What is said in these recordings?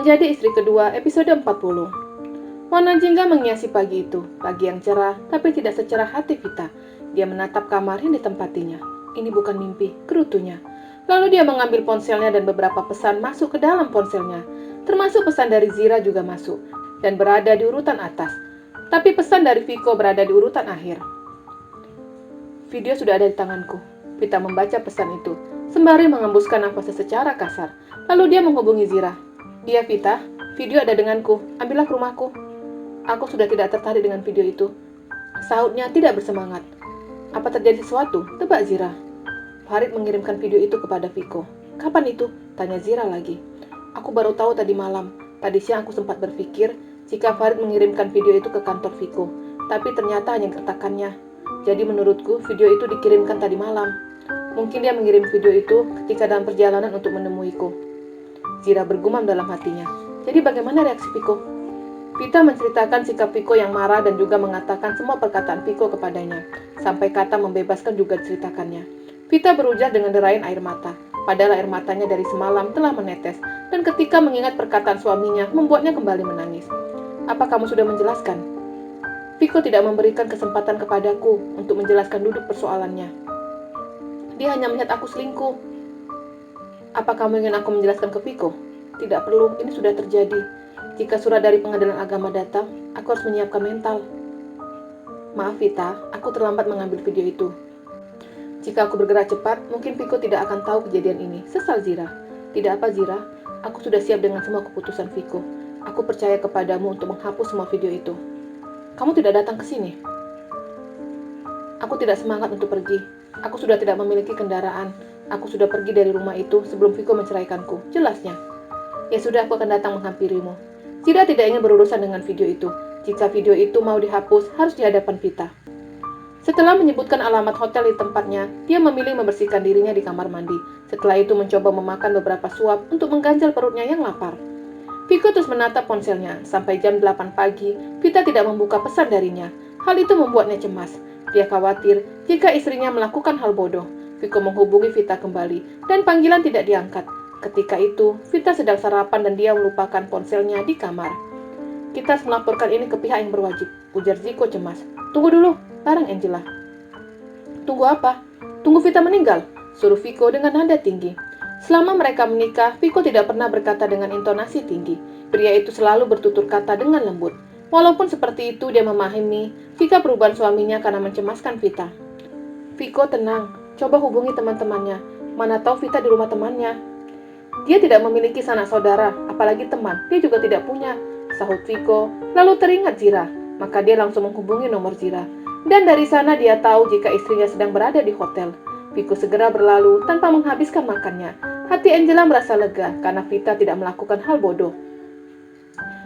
Menjadi Istri Kedua episode 40. Warna jingga menghiasi pagi itu, pagi yang cerah tapi tidak secerah hati Vita. Dia menatap kamar yang ditempatinya. Ini bukan mimpi, gerutunya. Lalu dia mengambil ponselnya dan beberapa pesan masuk ke dalam ponselnya. Termasuk pesan dari Zira juga masuk dan berada di urutan atas. Tapi pesan dari Viko berada di urutan akhir. Video sudah ada di tanganku. Vita membaca pesan itu, sembari mengembuskan nafasnya secara kasar. Lalu dia menghubungi Zira. Iya Vita, video ada denganku, ambillah ke rumahku. Aku sudah tidak tertarik dengan video itu. Sahutnya tidak bersemangat. Apa terjadi sesuatu? Tebak Zira. Farid mengirimkan video itu kepada Viko. Kapan itu? Tanya Zira lagi. Aku baru tahu tadi malam. Tadi siang aku sempat berpikir jika Farid mengirimkan video itu ke kantor Viko. Tapi ternyata hanya gertakannya. Jadi menurutku video itu dikirimkan tadi malam. Mungkin dia mengirim video itu ketika dalam perjalanan untuk menemuiku. Zira bergumam dalam hatinya. Jadi bagaimana reaksi Viko? Vita menceritakan sikap Viko yang marah dan juga mengatakan semua perkataan Viko kepadanya. Sampai kata membebaskan juga diceritakannya. Vita berujar dengan derayan air mata. Padahal air matanya dari semalam telah menetes. Dan ketika mengingat perkataan suaminya, membuatnya kembali menangis. Apa kamu sudah menjelaskan? Viko tidak memberikan kesempatan kepadaku untuk menjelaskan duduk persoalannya. Dia hanya melihat aku selingkuh. Apa kamu ingin aku menjelaskan ke Viko? Tidak perlu, ini sudah terjadi. Jika surat dari pengadilan agama datang, aku harus menyiapkan mental. Maaf Vita, aku terlambat mengambil video itu. Jika aku bergerak cepat, mungkin Viko tidak akan tahu kejadian ini. Sesal Zira. Tidak apa Zira, aku sudah siap dengan semua keputusan Viko. Aku percaya kepadamu untuk menghapus semua video itu. Kamu tidak datang ke sini. Aku tidak semangat untuk pergi. Aku sudah tidak memiliki kendaraan. Aku sudah pergi dari rumah itu sebelum Viko menceraikanku. Jelasnya. Ya sudah, aku akan datang menghampirimu. Zira tidak ingin berurusan dengan video itu. Jika video itu mau dihapus, harus di hadapan Vita. Setelah menyebutkan alamat hotel di tempatnya, dia memilih membersihkan dirinya di kamar mandi. Setelah itu mencoba memakan beberapa suap untuk mengganjal perutnya yang lapar. Viko terus menatap ponselnya. Sampai jam 8 pagi, Vita tidak membuka pesan darinya. Hal itu membuatnya cemas. Dia khawatir jika istrinya melakukan hal bodoh. Viko menghubungi Vita kembali dan panggilan tidak diangkat. Ketika itu, Vita sedang sarapan dan dia melupakan ponselnya di kamar. Kita harus melaporkan ini ke pihak yang berwajib, ujar Ziko cemas. Tunggu dulu, larang Angela. Tunggu apa? Tunggu Vita meninggal, suruh Viko dengan nada tinggi. Selama mereka menikah, Viko tidak pernah berkata dengan intonasi tinggi. Pria itu selalu bertutur kata dengan lembut. Walaupun seperti itu, dia memahami sikap perubahan suaminya karena mencemaskan Vita. Viko tenang, coba hubungi teman-temannya. Mana tahu Vita di rumah temannya. Dia tidak memiliki sanak saudara, apalagi teman. Dia juga tidak punya, sahut Viko. Lalu teringat Zira, maka dia langsung menghubungi nomor Zira. Dan dari sana dia tahu jika istrinya sedang berada di hotel. Viko segera berlalu tanpa menghabiskan makannya. Hati Angela merasa lega karena Vita tidak melakukan hal bodoh.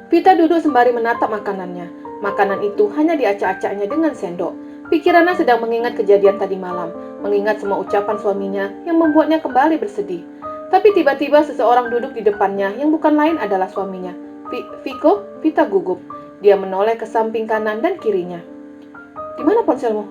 Vita duduk sembari menatap makanannya. Makanan itu hanya diacak-acaknya dengan sendok. Pikirannya sedang mengingat kejadian tadi malam, mengingat semua ucapan suaminya yang membuatnya kembali bersedih. Tapi tiba-tiba seseorang duduk di depannya yang bukan lain adalah suaminya. Viko, Vita gugup. Dia menoleh ke samping kanan dan kirinya. Di mana ponselmu?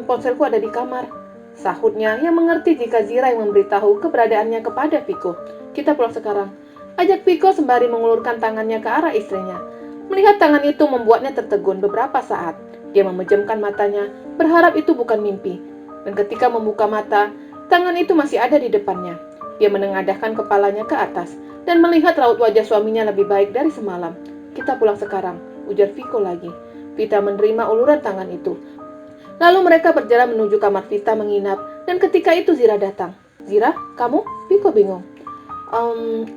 Ponselku ada di kamar, sahutnya yang mengerti jika Zira yang memberitahu keberadaannya kepada Viko. Kita pulang sekarang, ajak Viko sembari mengulurkan tangannya ke arah istrinya. Melihat tangan itu membuatnya tertegun beberapa saat. Dia memejamkan matanya, berharap itu bukan mimpi. Dan ketika membuka mata, tangan itu masih ada di depannya. Dia menengadahkan kepalanya ke atas dan melihat raut wajah suaminya lebih baik dari semalam. Kita pulang sekarang, ujar Viko lagi. Vita menerima uluran tangan itu. Lalu mereka berjalan menuju kamar Vita menginap dan ketika itu Zira datang. Zira, kamu? Viko bingung.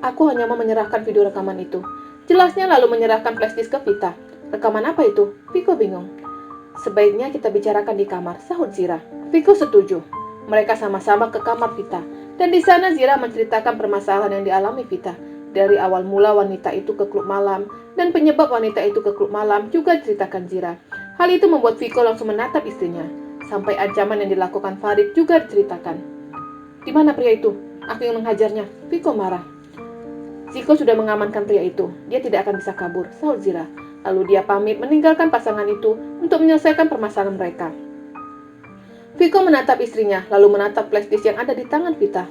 Aku hanya mau menyerahkan video rekaman itu. Jelasnya lalu menyerahkan flashdisk ke Vita. Rekaman apa itu? Viko bingung. Sebaiknya kita bicarakan di kamar, sahut Zira. Viko setuju. Mereka sama-sama ke kamar Vita. Dan di sana Zira menceritakan permasalahan yang dialami Vita. Dari awal mula wanita itu ke klub malam dan penyebab wanita itu ke klub malam juga diceritakan Zira. Hal itu membuat Viko langsung menatap istrinya. Sampai ancaman yang dilakukan Farid juga diceritakan. Di mana pria itu? Aku yang menghajarnya. Viko marah. Ziko sudah mengamankan pria itu. Dia tidak akan bisa kabur, sahut Zira. Lalu dia pamit meninggalkan pasangan itu untuk menyelesaikan permasalahan mereka. Viko menatap istrinya, lalu menatap flashdisk yang ada di tangan Vita.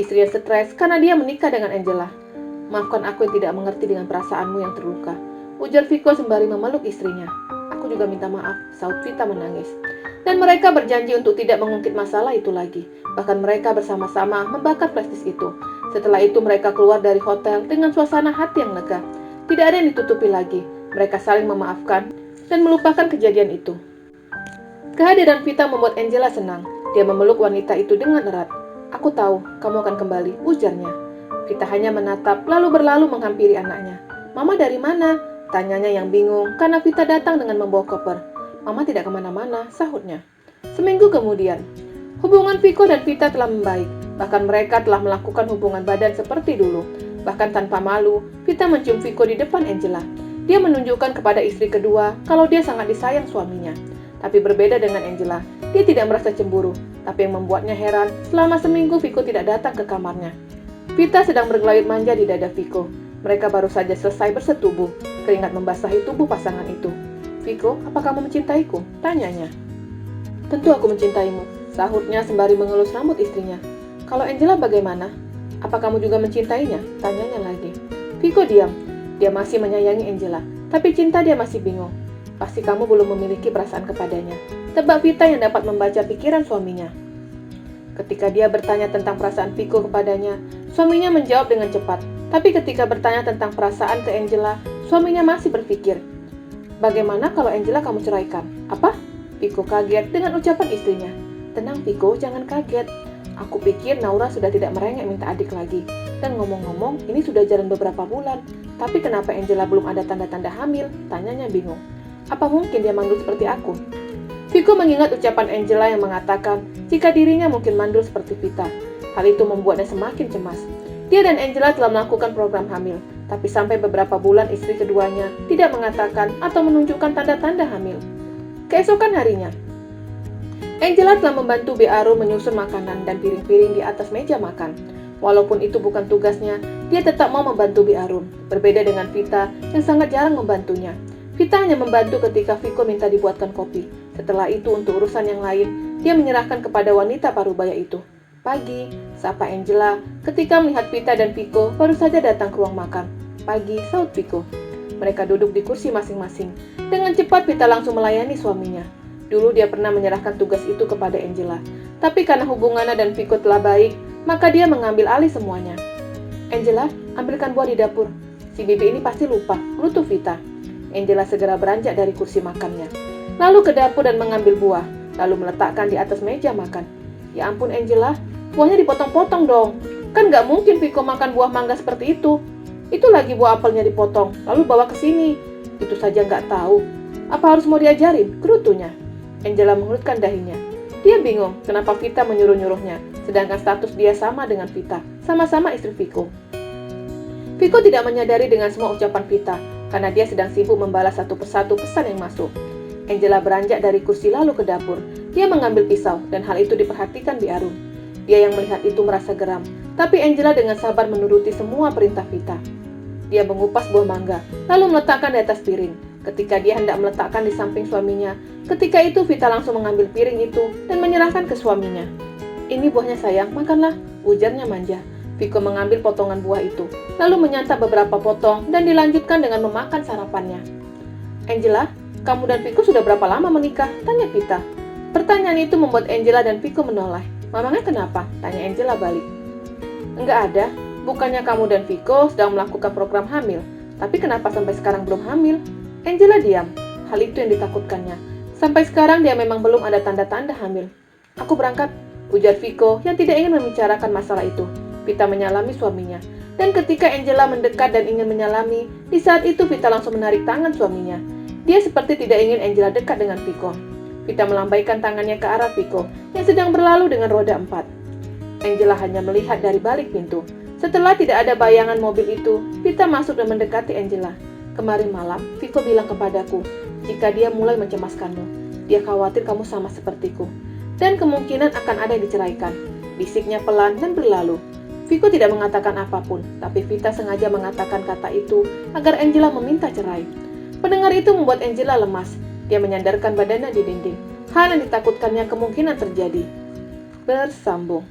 Istrinya stres karena dia menikah dengan Angela. Maafkan aku yang tidak mengerti dengan perasaanmu yang terluka, ujar Viko sembari memeluk istrinya. Aku juga minta maaf, saut Vita menangis. Dan mereka berjanji untuk tidak mengungkit masalah itu lagi. Bahkan mereka bersama-sama membakar plastik itu. Setelah itu mereka keluar dari hotel dengan suasana hati yang lega. Tidak ada yang ditutupi lagi. Mereka saling memaafkan dan melupakan kejadian itu. Kehadiran Vita membuat Angela senang. Dia memeluk wanita itu dengan erat. Aku tahu, kamu akan kembali, ujarnya. Vita hanya menatap, lalu berlalu menghampiri anaknya. Mama dari mana? Tanyanya yang bingung, karena Vita datang dengan membawa koper. Mama tidak kemana-mana, sahutnya. Seminggu kemudian, hubungan Viko dan Vita telah membaik. Bahkan mereka telah melakukan hubungan badan seperti dulu. Bahkan tanpa malu, Vita mencium Viko di depan Angela. Dia menunjukkan kepada istri kedua kalau dia sangat disayang suaminya. Tapi berbeda dengan Angela, dia tidak merasa cemburu. Tapi yang membuatnya heran, selama seminggu Viko tidak datang ke kamarnya. Vita sedang bergelayut manja di dada Viko. Mereka baru saja selesai bersetubuh. Keringat membasahi tubuh pasangan itu. Viko, apa kamu mencintaiku? Tanyanya. Tentu aku mencintaimu, sahutnya sembari mengelus rambut istrinya. Kalau Angela bagaimana? Apa kamu juga mencintainya? Tanyanya lagi. Viko diam. Dia masih menyayangi Angela, tapi cinta dia masih bingung. Pasti kamu belum memiliki perasaan kepadanya. Tebak Vita yang dapat membaca pikiran suaminya. Ketika dia bertanya tentang perasaan Viko kepadanya, suaminya menjawab dengan cepat. Tapi ketika bertanya tentang perasaan ke Angela, suaminya masih berpikir. Bagaimana kalau Angela kamu ceraikan? Apa? Viko kaget dengan ucapan istrinya. Tenang Viko, jangan kaget. Aku pikir Naura sudah tidak merengek minta adik lagi. Dan ngomong-ngomong, ini sudah jalan beberapa bulan. Tapi kenapa Angela belum ada tanda-tanda hamil? Tanyanya bingung. Apa mungkin dia mandul seperti aku? Viko mengingat ucapan Angela yang mengatakan jika dirinya mungkin mandul seperti Vita. Hal itu membuatnya semakin cemas. Dia dan Angela telah melakukan program hamil. Tapi sampai beberapa bulan istri keduanya tidak mengatakan atau menunjukkan tanda-tanda hamil. Keesokan harinya, Angela telah membantu Arum menyusun makanan dan piring-piring di atas meja makan. Walaupun itu bukan tugasnya, dia tetap mau membantu Arum. Berbeda dengan Vita yang sangat jarang membantunya. Vita hanya membantu ketika Viko minta dibuatkan kopi. Setelah itu untuk urusan yang lain, dia menyerahkan kepada wanita parubaya itu. Pagi, sapa Angela ketika melihat Vita dan Viko baru saja datang ke ruang makan. Pagi, saut Viko. Mereka duduk di kursi masing-masing. Dengan cepat Vita langsung melayani suaminya. Dulu dia pernah menyerahkan tugas itu kepada Angela. Tapi karena hubungannya dan Viko telah baik, maka dia mengambil alih semuanya. Angela, ambilkan buah di dapur. Si bibi ini pasti lupa, gerutu Vita. Angela segera beranjak dari kursi makannya. Lalu ke dapur dan mengambil buah. Lalu meletakkan di atas meja makan. Ya ampun Angela, buahnya dipotong-potong dong. Kan gak mungkin Viko makan buah mangga seperti itu. Itu lagi buah apelnya dipotong, lalu bawa ke sini. Itu saja gak tahu. Apa harus mau diajarin? Gerutunya. Angela mengerutkan dahinya. Dia bingung kenapa Vita menyuruh-nyuruhnya, sedangkan status dia sama dengan Vita, sama-sama istri Viko. Viko tidak menyadari dengan semua ucapan Vita, karena dia sedang sibuk membalas satu persatu pesan yang masuk. Angela beranjak dari kursi lalu ke dapur. Dia mengambil pisau, dan hal itu diperhatikan Arum. Dia yang melihat itu merasa geram, tapi Angela dengan sabar menuruti semua perintah Vita. Dia mengupas buah mangga, lalu meletakkan di atas piring. Ketika dia hendak meletakkan di samping suaminya, ketika itu Vita langsung mengambil piring itu dan menyerahkan ke suaminya. Ini buahnya sayang, makanlah, ujarnya manja. Viko mengambil potongan buah itu, lalu menyantap beberapa potong dan dilanjutkan dengan memakan sarapannya. Angela, kamu dan Viko sudah berapa lama menikah? Tanya Vita. Pertanyaan itu membuat Angela dan Viko menoleh. Mamanya kenapa? Tanya Angela balik. Enggak ada, bukannya kamu dan Viko sedang melakukan program hamil. Tapi kenapa sampai sekarang belum hamil? Angela diam. Hal itu yang ditakutkannya. Sampai sekarang dia memang belum ada tanda-tanda hamil. Aku berangkat, ujar Viko yang tidak ingin membicarakan masalah itu. Vita menyalami suaminya. Dan ketika Angela mendekat dan ingin menyalami, di saat itu Vita langsung menarik tangan suaminya. Dia seperti tidak ingin Angela dekat dengan Viko. Vita melambaikan tangannya ke arah Viko yang sedang berlalu dengan roda 4. Angela hanya melihat dari balik pintu. Setelah tidak ada bayangan mobil itu, Vita masuk dan mendekati Angela. Kemarin malam, Viko bilang kepadaku, jika dia mulai mencemaskanmu, dia khawatir kamu sama sepertiku. Dan kemungkinan akan ada yang diceraikan. Bisiknya pelan dan berlalu. Viko tidak mengatakan apapun, tapi Vita sengaja mengatakan kata itu agar Angela meminta cerai. Pendengar itu membuat Angela lemas. Dia menyandarkan badannya di dinding. Hal yang ditakutkannya kemungkinan terjadi. Bersambung.